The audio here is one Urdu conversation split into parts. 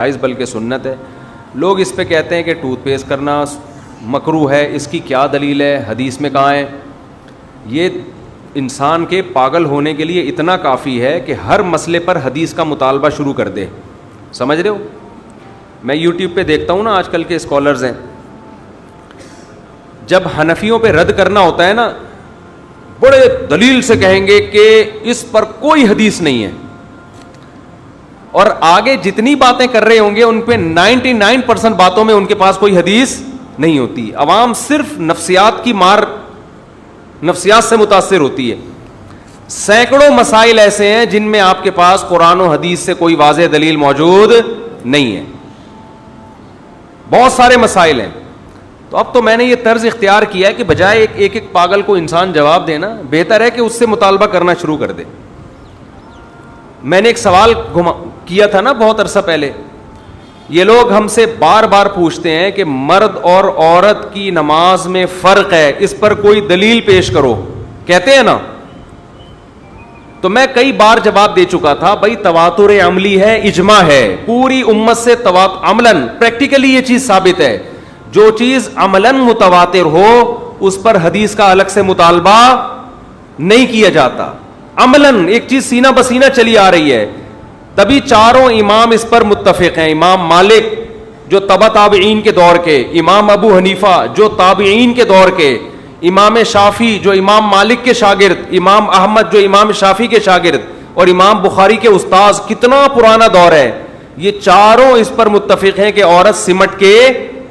بلکہ سنت ہے. لوگ اس پہ کہتے ہیں کہ ٹوتھ پیسٹ کرنا مکروہ ہے. اس کی کیا دلیل ہے؟ حدیث میں کہاں ہے؟ یہ انسان کے پاگل ہونے کے لیے اتنا کافی ہے کہ ہر مسئلے پر حدیث کا مطالبہ شروع کر دے. سمجھ رہے ہو؟ میں یوٹیوب پہ دیکھتا ہوں نا, آج کل کے اسکالرز ہیں, جب حنفیوں پہ رد کرنا ہوتا ہے نا, بڑے دلیل سے کہیں گے کہ اس پر کوئی حدیث نہیں ہے, اور آگے جتنی باتیں کر رہے ہوں گے ان پہ 99% باتوں میں ان کے پاس کوئی حدیث نہیں ہوتی. عوام صرف نفسیات کی مار, نفسیات سے متاثر ہوتی ہے. سینکڑوں مسائل ایسے ہیں جن میں آپ کے پاس قرآن و حدیث سے کوئی واضح دلیل موجود نہیں ہے. بہت سارے مسائل ہیں. تو اب تو میں نے یہ طرز اختیار کیا ہے کہ بجائے ایک ایک پاگل کو انسان جواب دینا, بہتر ہے کہ اس سے مطالبہ کرنا شروع کر دے. میں نے ایک سوال کیا تھا نا بہت عرصہ پہلے, یہ لوگ ہم سے بار بار پوچھتے ہیں کہ مرد اور عورت کی نماز میں فرق ہے, اس پر کوئی دلیل پیش کرو, کہتے ہیں نا. تو میں کئی بار جواب دے چکا تھا, بھائی تواتر عملی ہے, اجماع ہے, پوری امت سے عملاً پریکٹیکلی یہ چیز ثابت ہے. جو چیز عملاً متواتر ہو اس پر حدیث کا الگ سے مطالبہ نہیں کیا جاتا. عملاً ایک چیز سینہ بسینہ چلی آ رہی ہے, تبھی چاروں امام اس پر متفق ہیں. امام مالک جو تبع تابعین کے دور کے, امام ابو حنیفہ جو تابعین کے دور کے, امام شافعی جو امام مالک کے شاگرد, امام احمد جو امام شافعی کے شاگرد, اور امام بخاری کے استاذ. کتنا پرانا دور ہے, یہ چاروں اس پر متفق ہیں کہ عورت سمٹ کے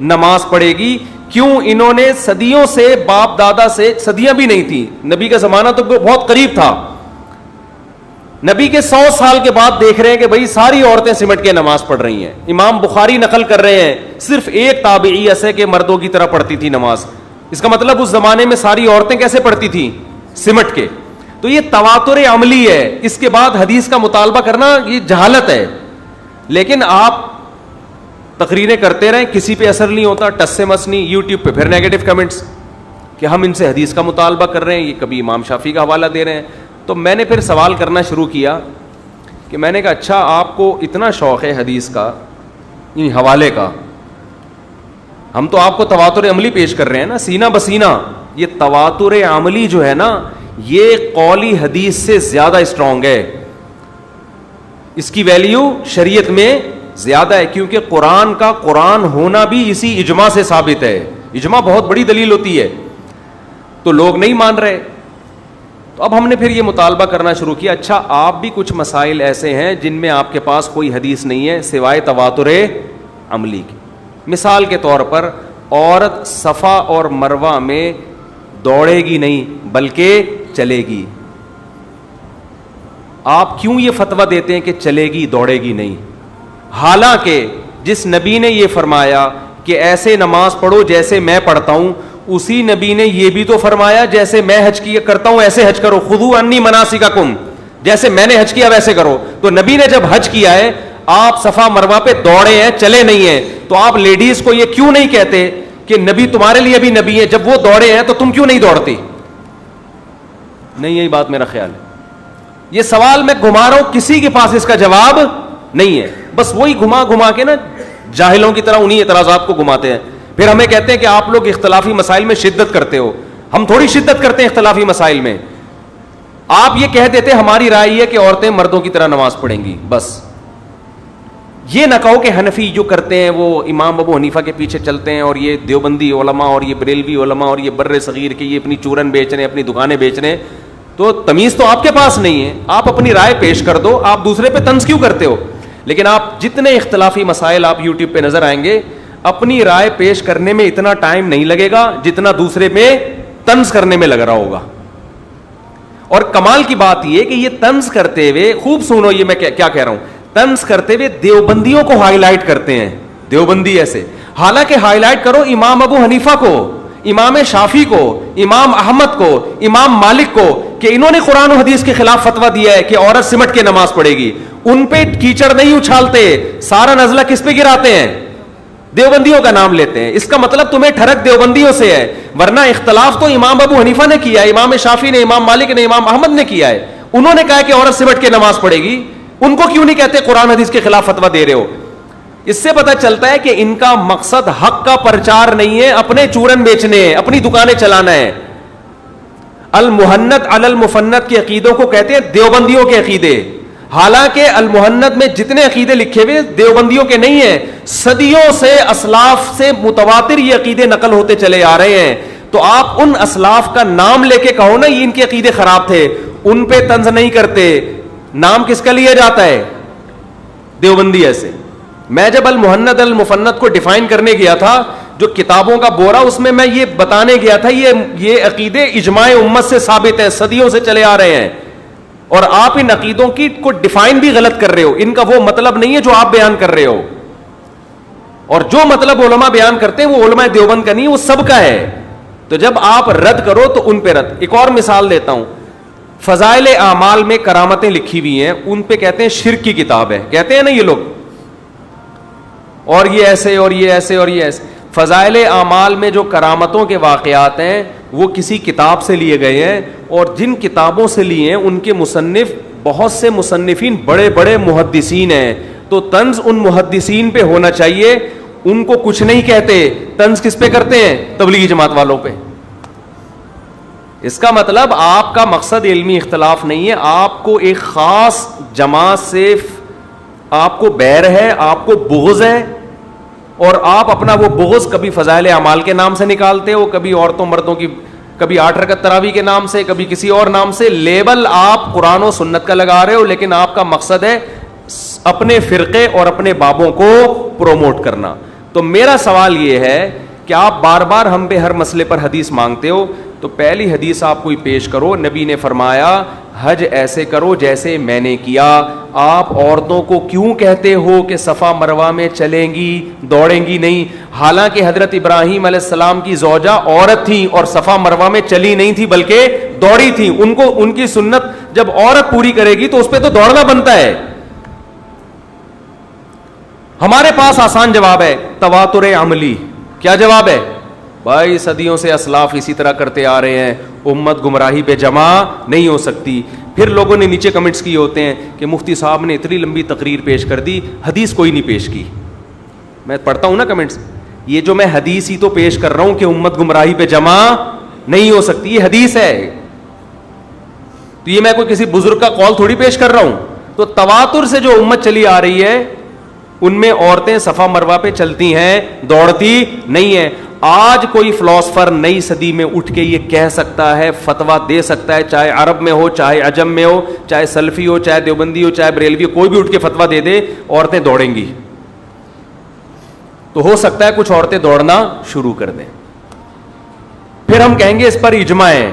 نماز پڑھے گی. کیوں؟ انہوں نے صدیوں سے, باپ دادا سے, صدیاں بھی نہیں تھی, نبی کا زمانہ تو بہت قریب تھا, نبی کے 100 سال کے بعد دیکھ رہے ہیں کہ بھئی ساری عورتیں سمٹ کے نماز پڑھ رہی ہیں. امام بخاری نقل کر رہے ہیں صرف ایک تابعی ایسے کہ مردوں کی طرح پڑھتی تھی نماز. اس کا مطلب اس زمانے میں ساری عورتیں کیسے پڑھتی تھیں؟ سمٹ کے. تو یہ تواتر عملی ہے. اس کے بعد حدیث کا مطالبہ کرنا یہ جہالت ہے. لیکن آپ تقریریں کرتے رہیں, کسی پہ اثر نہیں ہوتا, ٹس سے مس نہیں. یوٹیوب پہ پھر نیگیٹو کمنٹس کہ ہم ان سے حدیث کا مطالبہ کر رہے ہیں, یہ کبھی امام شافعی کا حوالہ دے رہے ہیں. تو میں نے پھر سوال کرنا شروع کیا کہ میں نے کہا اچھا آپ کو اتنا شوق ہے حدیث کا, ان حوالے کا, ہم تو آپ کو تواتر عملی پیش کر رہے ہیں نا سینہ بسینہ. یہ تواتر عملی جو ہے نا یہ قولی حدیث سے زیادہ اسٹرانگ ہے, اس کی ویلیو شریعت میں زیادہ ہے, کیونکہ قرآن کا قرآن ہونا بھی اسی اجماع سے ثابت ہے. اجماع بہت بڑی دلیل ہوتی ہے. تو لوگ نہیں مان رہے, تو اب ہم نے پھر یہ مطالبہ کرنا شروع کیا, اچھا آپ بھی کچھ مسائل ایسے ہیں جن میں آپ کے پاس کوئی حدیث نہیں ہے سوائے تواتر عملی کی. مثال کے طور پر عورت صفا اور مروہ میں دوڑے گی نہیں بلکہ چلے گی. آپ کیوں یہ فتویٰ دیتے ہیں کہ چلے گی دوڑے گی نہیں؟ حالانکہ جس نبی نے یہ فرمایا کہ ایسے نماز پڑھو جیسے میں پڑھتا ہوں, اسی نبی نے یہ بھی تو فرمایا جیسے میں حج کیا کرتا ہوں ایسے حج کرو, خذوا عنی مناسککم, جیسے میں نے حج کیا ویسے کرو. تو نبی نے جب حج کیا ہے, آپ صفا مروہ پہ دوڑے ہیں, چلے نہیں ہیں, تو آپ لیڈیز کو یہ کیوں نہیں کہتے کہ نبی تمہارے لیے بھی نبی ہے, جب وہ دوڑے ہیں تو تم کیوں نہیں دوڑتی؟ نہیں, یہی بات میرا خیال ہے. یہ سوال میں گھما رہا ہوں, کسی کے پاس اس کا جواب نہیں ہے. بس وہی گھما گھما کے نا جاہلوں کی طرح انہی اعتراضات کو گھماتے ہیں. پھر ہمیں کہتے ہیں کہ آپ لوگ اختلافی مسائل میں شدت کرتے ہو. ہم تھوڑی شدت کرتے ہیں اختلافی مسائل میں. آپ یہ کہہ دیتے ہماری رائے یہ کہ عورتیں مردوں کی طرح نماز پڑھیں گی, بس. یہ نہ کہو کہ حنفی جو کرتے ہیں وہ امام ابو حنیفہ کے پیچھے چلتے ہیں, اور یہ دیوبندی علماء اور یہ بریلوی علماء اور یہ بر صغیر کے یہ اپنی چورن بیچ رہے ہیں, اپنی دکانیں بیچ رہے ہیں. تو تمیز تو آپ کے پاس نہیں ہے, آپ اپنی رائے پیش کر دو, آپ دوسرے پہ طنز کیوں کرتے ہو؟ لیکن آپ جتنے اختلافی مسائل آپ یوٹیوب پہ نظر آئیں گے, اپنی رائے پیش کرنے میں اتنا ٹائم نہیں لگے گا جتنا دوسرے میں طنز کرنے میں لگ رہا ہوگا. اور کمال کی بات یہ کہ یہ طنز کرتے ہوئے, خوب سنو یہ میں کیا کہہ رہا ہوں, طنز کرتے ہوئے دیوبندیوں کو ہائی لائٹ کرتے ہیں. دیوبندی ایسے, حالانکہ ہائی لائٹ کرو امام ابو حنیفہ کو, امام شافعی کو, امام احمد کو, امام مالک کو, کہ انہوں نے قرآن و حدیث کے خلاف فتویٰ دیا ہے کہ عورت سمٹ کے نماز پڑھے گی. ان پہ کیچڑ نہیں اچھالتے, سارا نزلہ کس پہ گراتے ہیں؟ دیوبندیوں کا نام لیتے ہیں. اس کا مطلب تمہیں ٹھڑک دیوبندیوں سے ہے, ورنہ اختلاف تو امام ابو حنیفہ نے کیا ہے, امام شافعی نے, امام مالک نے, امام احمد نے کیا ہے. انہوں نے کہا کہ عورت سمٹ کے نماز پڑھے گی, ان کو کیوں نہیں کہتے قرآن حدیث کے خلاف فتویٰ دے رہے ہو؟ اس سے پتہ چلتا ہے کہ ان کا مقصد حق کا پرچار نہیں ہے, اپنے چورن بیچنے ہیں, اپنی دکانیں چلانا ہے. المحنت علی المفنت کے عقیدوں کو کہتے ہیں دیوبندیوں کے عقیدے, حالانکہ المحنت میں جتنے عقیدے لکھے ہوئے دیوبندیوں کے نہیں ہیں, صدیوں سے اسلاف سے متواتر یہ عقیدے نقل ہوتے چلے آ رہے ہیں. تو آپ ان اسلاف کا نام لے کے کہو نا یہ ان کے عقیدے خراب تھے, ان پہ طنز نہیں کرتے. نام کس کا لیا جاتا ہے؟ دیوبندی. ایسے میں جب المحنت المفنت کو ڈیفائن کرنے گیا تھا, جو کتابوں کا بورا, اس میں یہ بتانے گیا تھا یہ عقیدے اجماع امت سے ثابت ہیں, صدیوں سے چلے آ رہے ہیں, اور آپ ان عقیدوں کی کو ڈیفائن بھی غلط کر رہے ہو. ان کا وہ مطلب نہیں ہے جو آپ بیان کر رہے ہو, اور جو مطلب علماء بیان کرتے ہیں وہ علماء دیوبند کا نہیں, وہ سب کا ہے. تو جب آپ رد کرو تو ان پہ رد. ایک اور مثال دیتا ہوں, فضائل اعمال میں کرامتیں لکھی ہوئی ہیں, ان پہ کہتے ہیں شرک کی کتاب ہے, کہتے ہیں نا یہ لوگ, اور یہ ایسے اور یہ ایسے اور یہ ایسے. فضائل اعمال میں جو کرامتوں کے واقعات ہیں وہ کسی کتاب سے لیے گئے ہیں, اور جن کتابوں سے لیے ہیں ان کے مصنف بہت سے مصنفین بڑے بڑے محدثین ہیں. تو طنز ان محدثین پہ ہونا چاہیے, ان کو کچھ نہیں کہتے. طنز کس پہ کرتے ہیں؟ تبلیغی جماعت والوں پہ. اس کا مطلب آپ کا مقصد علمی اختلاف نہیں ہے, آپ کو ایک خاص جماعت سے آپ کو بیر ہے, آپ کو بغض ہے, اور آپ اپنا وہ بغض کبھی فضائل اعمال کے نام سے نکالتے ہو, کبھی عورتوں مردوں کی, کبھی 8 رکعت تراویح کے نام سے, کبھی کسی اور نام سے. لیبل آپ قرآن و سنت کا لگا رہے ہو, لیکن آپ کا مقصد ہے اپنے فرقے اور اپنے بابوں کو پروموٹ کرنا. تو میرا سوال یہ ہے کہ آپ بار بار ہم پہ ہر مسئلے پر حدیث مانگتے ہو, تو پہلی حدیث آپ کوئی پیش کرو. نبی نے فرمایا حج ایسے کرو جیسے میں نے کیا. آپ عورتوں کو کیوں کہتے ہو کہ صفا مروہ میں چلیں گی, دوڑیں گی نہیں؟ حالانکہ حضرت ابراہیم علیہ السلام کی زوجہ عورت تھی اور صفا مروہ میں چلی نہیں تھی بلکہ دوڑی تھی. ان کو ان کی سنت جب عورت پوری کرے گی تو اس پہ تو دوڑنا بنتا ہے. ہمارے پاس آسان جواب ہے, تواتر عملی. کیا جواب ہے بھائی؟ صدیوں سے اسلاف اسی طرح کرتے آ رہے ہیں, امت گمراہی پہ جمع نہیں ہو سکتی. پھر لوگوں نے نیچے کمنٹس کیے ہوتے ہیں کہ مفتی صاحب نے اتنی لمبی تقریر پیش کر دی, حدیث کوئی نہیں پیش کی. میں پڑھتا ہوں نا کمنٹس, یہ جو میں حدیث ہی تو پیش کر رہا ہوں کہ امت گمراہی پہ جمع نہیں ہو سکتی, یہ حدیث ہے. تو یہ میں کوئی کسی بزرگ کا قول تھوڑی پیش کر رہا ہوں. تو تواتر سے جو امت چلی آ رہی ہے ان میں عورتیں صفا مروہ پہ چلتی ہیں, دوڑتی نہیں ہیں. آج کوئی فلاسفر نئی صدی میں اٹھ کے یہ کہہ سکتا ہے, فتویٰ دے سکتا ہے, چاہے عرب میں ہو, چاہے عجم میں ہو, چاہے سلفی ہو, چاہے دیوبندی ہو, چاہے بریلوی ہو, کوئی بھی اٹھ کے فتویٰ دے دے عورتیں دوڑیں گی. تو ہو سکتا ہے کچھ عورتیں دوڑنا شروع کر دیں, پھر ہم کہیں گے اس پر اجماع ہے.